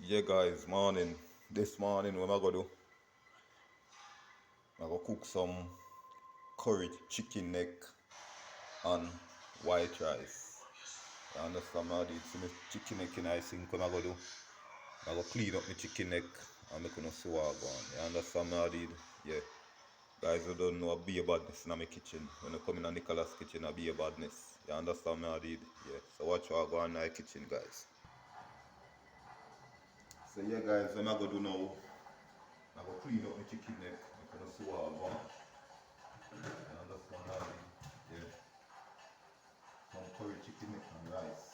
Yeah, guys, morning. This morning, what am I gonna do? I'm gonna cook some curry chicken neck and white rice. You understand? I did some chicken neck in I think what I'm gonna do. I'm gonna clean up my chicken neck and make no swag on. You understand? I did. Yeah. Guys who don't know, be a badness in my kitchen. When I come in Nicholas' kitchen, I be a badness. You understand me? I did. Yeah. So watch what I go in my kitchen, guys. So yeah, guys, what I'm gonna do now? I'm gonna clean up my chicken neck. I'm gonna swag on. And that's one yeah. Some curry chicken and rice.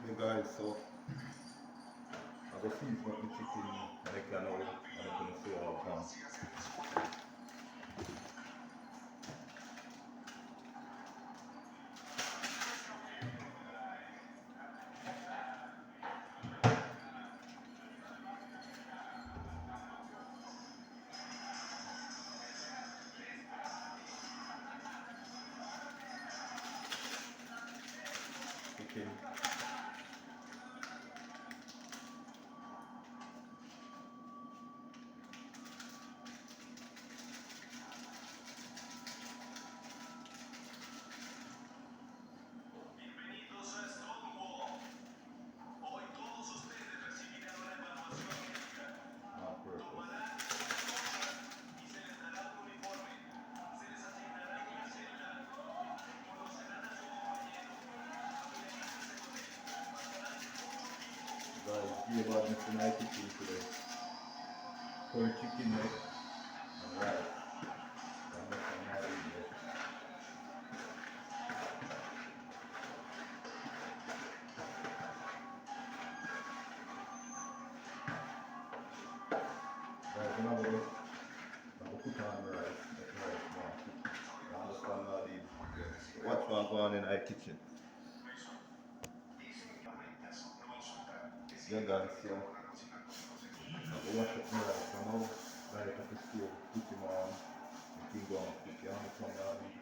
Hey guys, so I go season up the chicken like I know and I'm gonna see how it comes. Chicken. On purpose. Guys, be about this in my kitchen today. Curry chicken neck and rice. And that's what I'm having there. Guys, when I go, I go put on the rice, make the rice more. You understand how it is? Yeah. Watch what go on in my kitchen. Yeah guys, so I wash up my rice. So now, right at the stove, put him on. The thing go on cook. You understand how it is?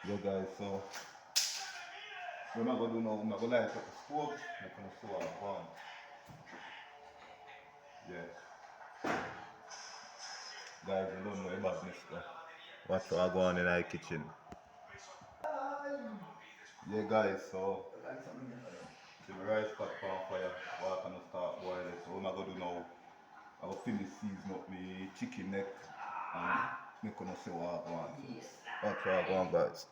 Yo guys, so what am I gonna do now? I'm gonna light up the stove. I'm gonna sew a pan. Yeah. Guys, I don't know about this stuff. Watch what I go on in our kitchen. Yeah guys, so the rice pot on fire. go finish season up my chicken neck and make gonna say what I want. That's what I want, guys.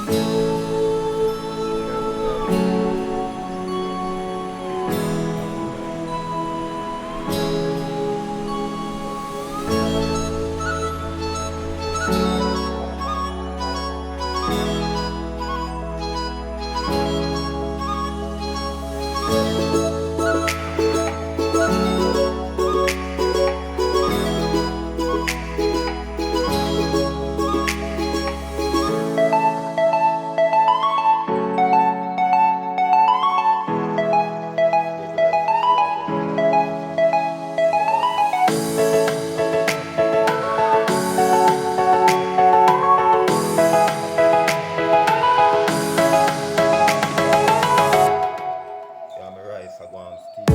Yeah, my rice I go on steam.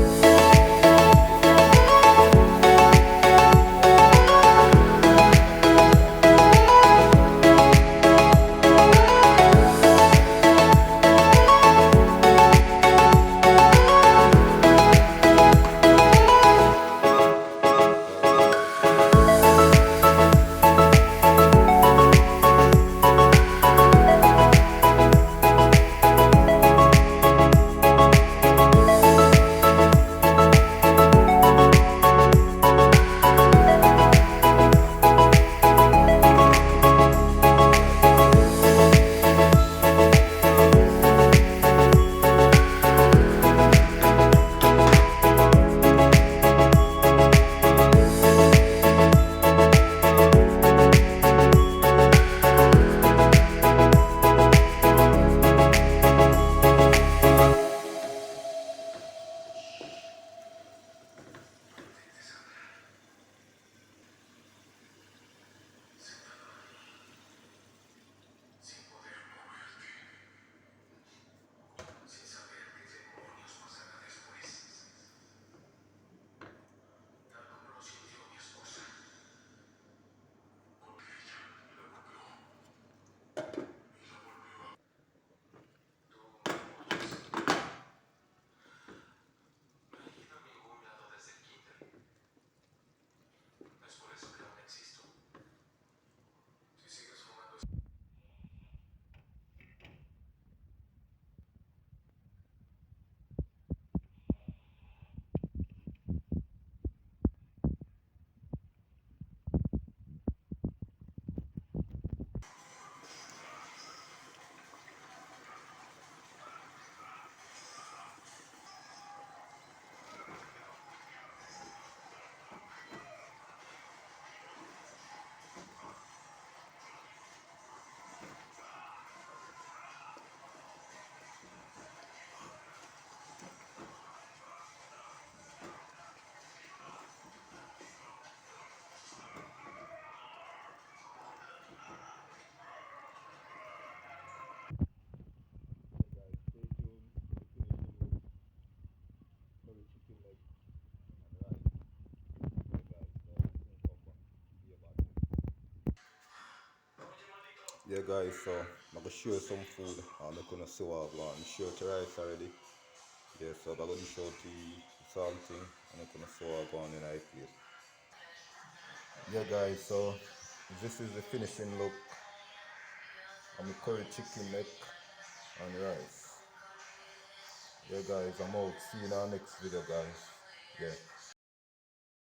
Yeah guys, so I'm gonna share some food and I'm gonna see what I want. I'm sure to rice already. Yeah, so I'm gonna show the salting and I'm gonna see what I want in my plate. Yeah guys, so this is the finishing look on the curry chicken neck and rice. Yeah guys, I'm out. See you in our next video guys. Yeah.